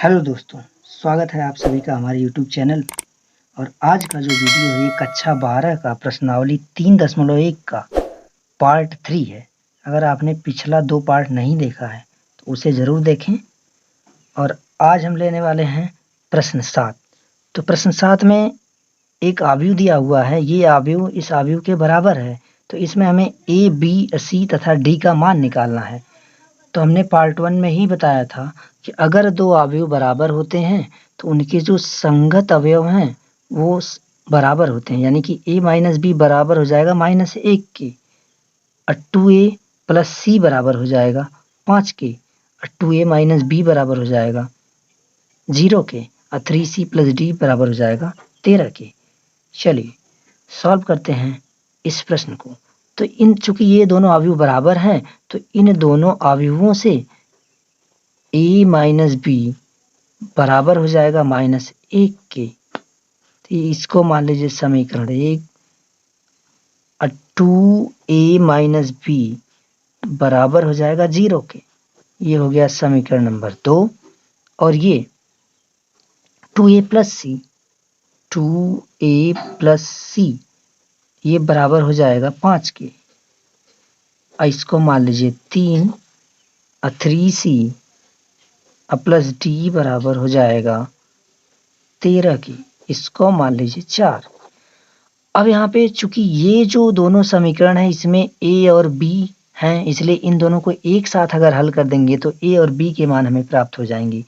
Hello दोस्तों, स्वागत है आप सभी का हमारे YouTube चैनल पे। और आज का जो वीडियो है ये कक्षा 12 का प्रश्नावली 3.1 का पार्ट 3 है। अगर आपने पिछला 2 पार्ट नहीं देखा है तो उसे ज़रूर देखें। और आज हम लेने वाले हैं प्रश्न 7। तो प्रश्न 7 में एक आव्यूह दिया हुआ है, ये आव्यूह इस आव्यूह के बराबर है। तो इसमें हमें ए, बी, सी तथा डी का मान निकालना है। तो हमने पार्ट 1 में ही बताया था कि अगर दो अवयव बराबर होते हैं तो उनके जो संगत अवयव हैं वो बराबर होते हैं, यानी कि a माइनस बी बराबर हो जाएगा -1 के, और 2a प्लस सी बराबर हो जाएगा 5 के, और 2a माइनस बी बराबर हो जाएगा 0 के, और 3c प्लस डी बराबर हो जाएगा 13 के। चलिए सॉल्व करते हैं इस प्रश्न को। तो चूंकि ये दोनों अवयव बराबर हैं तो इन दोनों अवयवों से a माइनस बी बराबर हो जाएगा -1 के। तो इसको मान लीजिए समीकरण 1, और 2a माइनस बी बराबर हो जाएगा 0 के। ये हो गया समीकरण नंबर 2। और ये 2a प्लस सी ये बराबर हो जाएगा 5 के। और इसको मान लीजिए 3, और 3c प्लस डी बराबर हो जाएगा 13 की। इसको मान लीजिए 4। अब यहाँ पे चूंकि ये जो दोनों समीकरण है इसमें a और b हैं, इसलिए इन दोनों को एक साथ अगर हल कर देंगे तो a और b के मान हमें प्राप्त हो जाएंगे।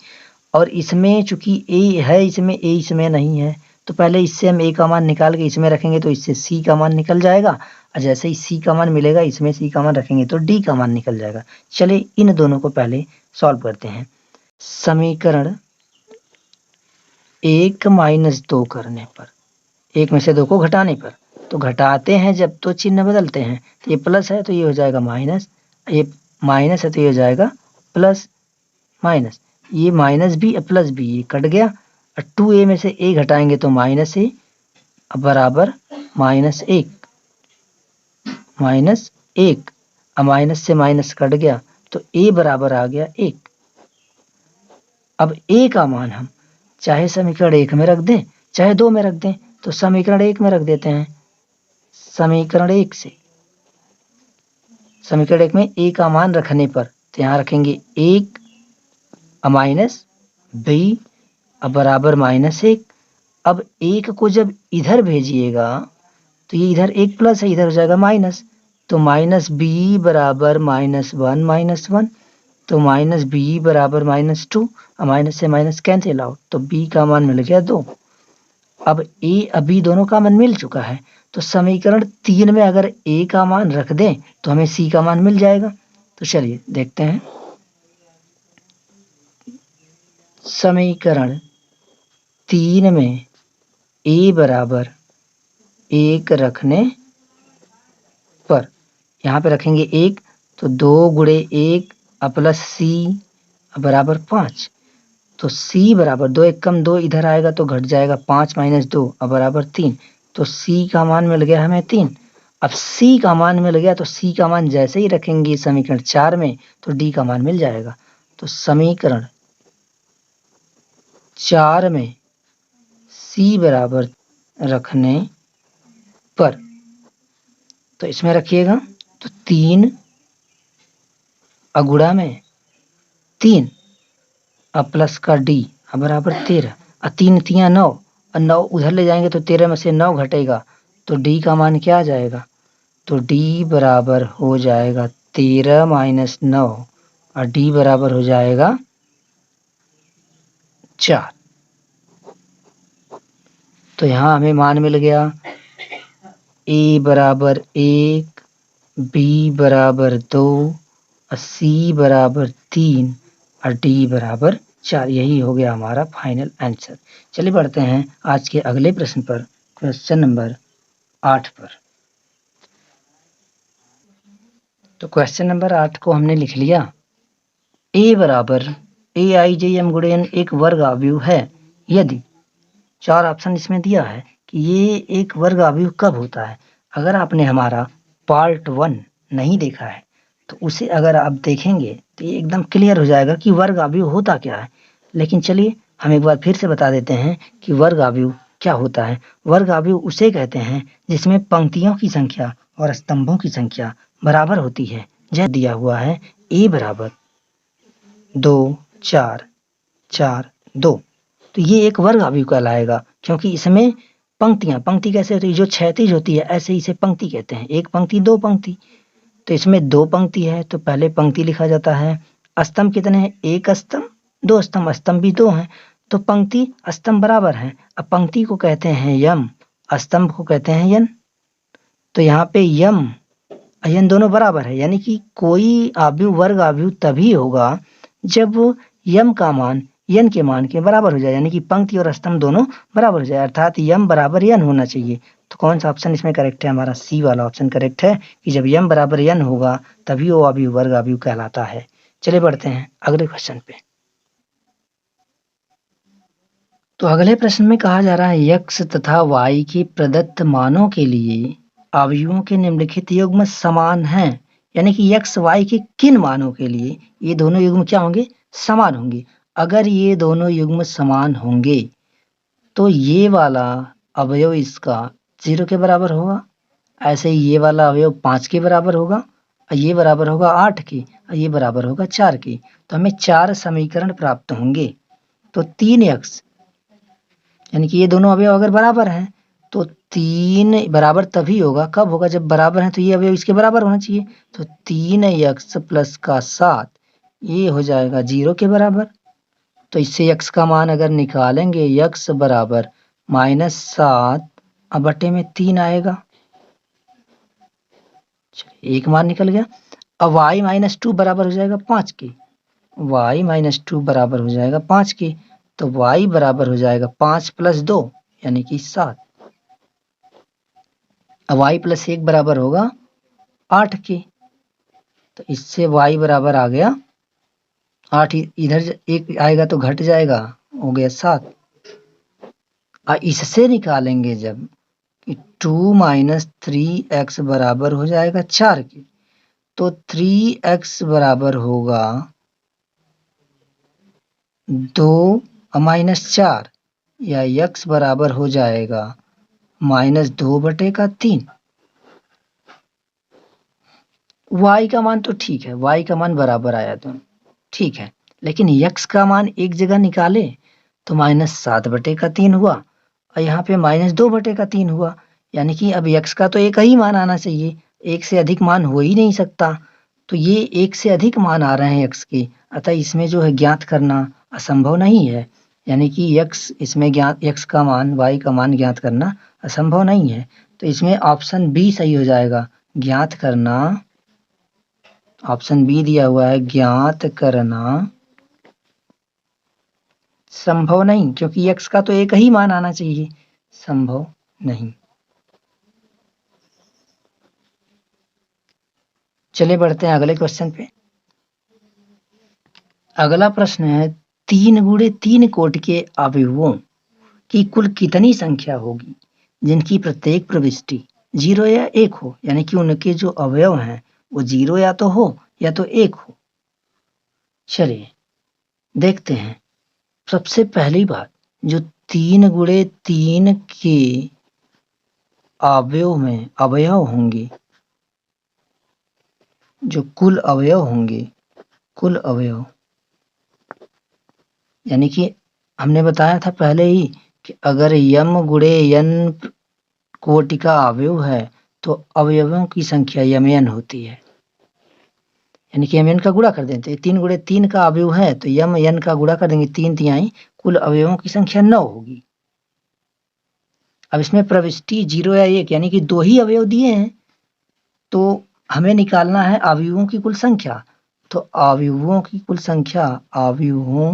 और इसमें चूंकि a है, इसमें a इसमें नहीं है, तो पहले इससे हम a का मान निकाल के इसमें रखेंगे तो इससे c का मान निकल जाएगा, और जैसे ही c का मान मिलेगा इसमें c का मान रखेंगे तो d का मान निकल जाएगा। चलिए इन दोनों को पहले सॉल्व करते हैं। समीकरण 1 माइनस 2 करने पर, 1 में से 2 को घटाने पर, तो घटाते हैं जब तो चिन्ह बदलते हैं। तो ये प्लस है तो ये हो जाएगा माइनस, ये माइनस है तो ये हो जाएगा प्लस माइनस, ये माइनस बी प्लस बी ये कट गया, और 2a में से a घटाएंगे तो -a बराबर -1, -1, और माइनस से माइनस कट गया तो a बराबर आ गया 1। अब a का मान हम चाहे समीकरण 1 में रख दें चाहे 2 में रख दें, तो समीकरण 1 में रख देते हैं। समीकरण 1 से समीकरण 1 में a का मान रखने पर तो यहाँ रखेंगे 1 माइनस बी बराबर -1। अब 1 को जब इधर भेजिएगा तो ये इधर 1 प्लस है, इधर हो जाएगा माइनस, तो माइनस बी बराबर -1, तो माइनस बी बराबर -2, और माइनस से माइनस कैंसिल आउट, तो b का मान मिल गया 2। अब a अभी दोनों का मान मिल चुका है, तो समीकरण 3 में अगर a का मान रख दें तो हमें c का मान मिल जाएगा। तो चलिए देखते हैं। समीकरण 3 में a बराबर 1 रखने पर, यहाँ पे रखेंगे 1 तो 2 गुणे 1 प्लस c बराबर 5, तो c बराबर 2 1 कम 2 इधर आएगा तो घट जाएगा 5 माइनस 2 बराबर 3, तो c का मान मिल गया हमें 3। अब c का मान मिल गया तो c का मान जैसे ही रखेंगे समीकरण 4 में तो d का मान मिल जाएगा। तो समीकरण 4 में c बराबर रखने पर, तो इसमें रखिएगा तो 3 गुणा में 3 प्लस का d बराबर 13, और 3 3 9, और 9 उधर ले जाएंगे तो 13 में से 9 घटेगा तो d का मान क्या आ जाएगा, तो d बराबर हो जाएगा 13 माइनस 9, और d बराबर हो जाएगा 4। तो यहाँ हमें मान मिल गया a बराबर 1, b बराबर 2, और c बराबर 3, और d बराबर 4। यही हो गया हमारा फाइनल आंसर। चलिए बढ़ते हैं आज के अगले प्रश्न पर, क्वेश्चन नंबर 8 पर। तो क्वेश्चन नंबर 8 को हमने लिख लिया। a बराबर aij गुणे n एक वर्ग अवयव है यदि, 4 ऑप्शन इसमें दिया है कि ये एक वर्ग अवयव कब होता है। अगर आपने हमारा पार्ट 1 नहीं देखा है तो उसे अगर आप देखेंगे तो ये एकदम क्लियर हो जाएगा कि वर्ग अवयव होता क्या है। लेकिन चलिए हम एक बार फिर से बता देते हैं कि वर्ग अवयव क्या होता है। वर्ग अवयव उसे कहते हैं जिसमें पंक्तियों की संख्या और स्तंभों की संख्या बराबर होती है। जैसे दिया हुआ है a बराबर 2 4 4 2, तो ये एक वर्ग अवयव कहलाएगा क्योंकि इसमें पंक्ति कैसे होती है, जो क्षैतिज होती है ऐसे इसे पंक्ति कहते हैं। एक पंक्ति दो पंक्ति, तो इसमें दो पंक्ति है तो पहले पंक्ति लिखा जाता है। स्तंभ कितने हैं, एक स्तंभ दो स्तंभ, स्तंभ भी दो हैं तो पंक्ति स्तंभ बराबर है। अब पंक्ति को कहते हैं यम, स्तंभ को कहते हैं यन, तो यहाँ पे यम यन दोनों बराबर है, यानी कि कोई अवयव वर्ग अवयव तभी होगा जब यम का मान यन के मान के बराबर हो जाए, यानी कि पंक्ति और स्तंभ दोनों बराबर हो जाए, अर्थात यम बराबर यन होना चाहिए। तो कौन सा ऑप्शन इसमें करेक्ट है, हमारा सी वाला ऑप्शन करेक्ट है कि जब यम बराबर यन होगा तभी वो अवयव वर्ग अवयव कहलाता है। चलिए बढ़ते हैं अगले क्वेश्चन पे। तो अगले प्रश्न में कहा जा रहा है x तथा y के प्रदत्त मानों के लिए अवयवों के निम्नलिखित युग्म समान हैं, यानी कि x y के किन मानों के लिए ये दोनों युग्म क्या होंगे, समान होंगे। अगर ये दोनों युग्म समान होंगे तो ये वाला अवयव इसका 0 के बराबर होगा, ऐसे ही ये वाला अवयव 5 के बराबर होगा, और ये बराबर होगा 8 के, और ये बराबर होगा 4 के। तो हमें 4 समीकरण प्राप्त होंगे। तो 3x, यानी कि ये दोनों अवयव अगर बराबर हैं तो 3 बराबर तभी होगा, कब होगा, जब बराबर हैं तो ये अवयव इसके बराबर होना चाहिए। तो 3x प्लस का 7 ये हो जाएगा 0 के बराबर। तो इससे x का मान अगर निकालेंगे x बराबर -7 बटे में 3 आएगा, एक मान निकल गया। अब y-2 बराबर हो जाएगा 5 के, y-2 बराबर हो जाएगा 5 के, तो y बराबर हो जाएगा 5 + 2 यानी कि 7। अब y + 1 बराबर होगा 8 के, तो इससे y बराबर आ गया 8, इधर 1 आएगा तो घट जाएगा, हो गया 7। इससे निकालेंगे जब कि 2 - 3x बराबर हो जाएगा 4 के, तो 3x बराबर होगा 2 - 4, या x बराबर हो जाएगा -2 बटे का 3। y का मान तो ठीक है, y का मान बराबर आया तो ठीक है, लेकिन x का मान एक जगह निकाले तो -7 बटे का 3 हुआ, और यहाँ पे -2 बटे का 3 हुआ, यानी कि अब x का तो एक ही मान आना चाहिए, एक से अधिक मान हो ही नहीं सकता। तो ये एक से अधिक मान आ रहे हैं x के, अतः इसमें जो है ज्ञात करना असंभव नहीं है, यानी कि x इसमें ज्ञात x का मान y का मान ज्ञात करना असंभव नहीं है। तो इसमें ऑप्शन बी सही हो जाएगा, ज्ञात करना, ऑप्शन बी दिया हुआ है ज्ञात करना संभव नहीं, क्योंकि x का तो एक ही मान आना चाहिए, संभव नहीं। चलिए बढ़ते हैं अगले क्वेश्चन पे। अगला प्रश्न है 3 × 3 कोटि के अवयवों की कुल कितनी संख्या होगी जिनकी प्रत्येक प्रविष्टि 0 या 1 हो, यानी कि उनके जो अवयव हैं वो 0 या तो हो या तो 1 हो। चलिए देखते हैं। सबसे पहली बात, जो 3 × 3 के अवयव में अवयव होंगे, जो कुल अवयव होंगे, कुल अवयव, यानी कि हमने बताया था पहले ही कि अगर यम × n कोटि का अवयव है तो अवयवों की संख्या यमन होती है, यानी कि यमन का गुणा कर देते हैं। 3 × 3 का अवयव है तो यम n का गुणा कर देंगे, 3 तिहाई, कुल अवयवों की संख्या 9 होगी। अब इसमें प्रविष्टि 0 या 1, यानी कि 2 ही अवयव दिए हैं, तो हमें निकालना है अवयवों की कुल संख्या। तो अवयवों की कुल संख्या, अवयवों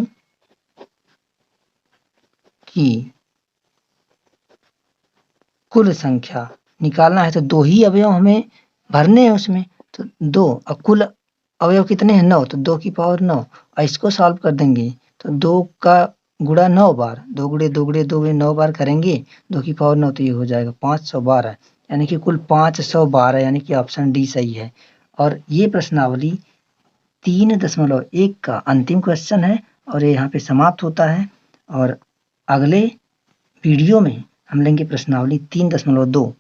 की कुल संख्या निकालना है तो 2 ही अवयव हमें भरने हैं उसमें, तो 2, और कुल अवयव कितने हैं 9, तो 2 की पावर 9, और इसको सॉल्व कर देंगे तो 2 का गुणा 9 बार, 2 × 2 × 2 × 9 बार करेंगे, 2 की पावर 9, तो ये हो जाएगा 512, यानी कि कुल 512, यानी कि ऑप्शन डी सही है। और ये प्रश्नावली 3.1 का अंतिम क्वेश्चन है और ये यहाँ पे समाप्त होता है। और अगले वीडियो में हम लेंगे प्रश्नावली 3.2।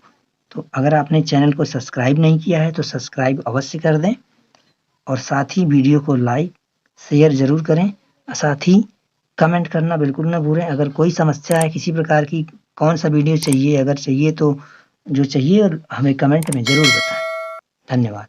तो अगर आपने चैनल को सब्सक्राइब नहीं किया है तो सब्सक्राइब अवश्य कर दें और साथ ही वीडियो को लाइक शेयर ज़रूर करें। साथ ही कमेंट करना बिल्कुल ना भूलें। अगर कोई समस्या है किसी प्रकार की, कौन सा वीडियो चाहिए, अगर चाहिए तो जो चाहिए हमें कमेंट में ज़रूर बताएं। धन्यवाद।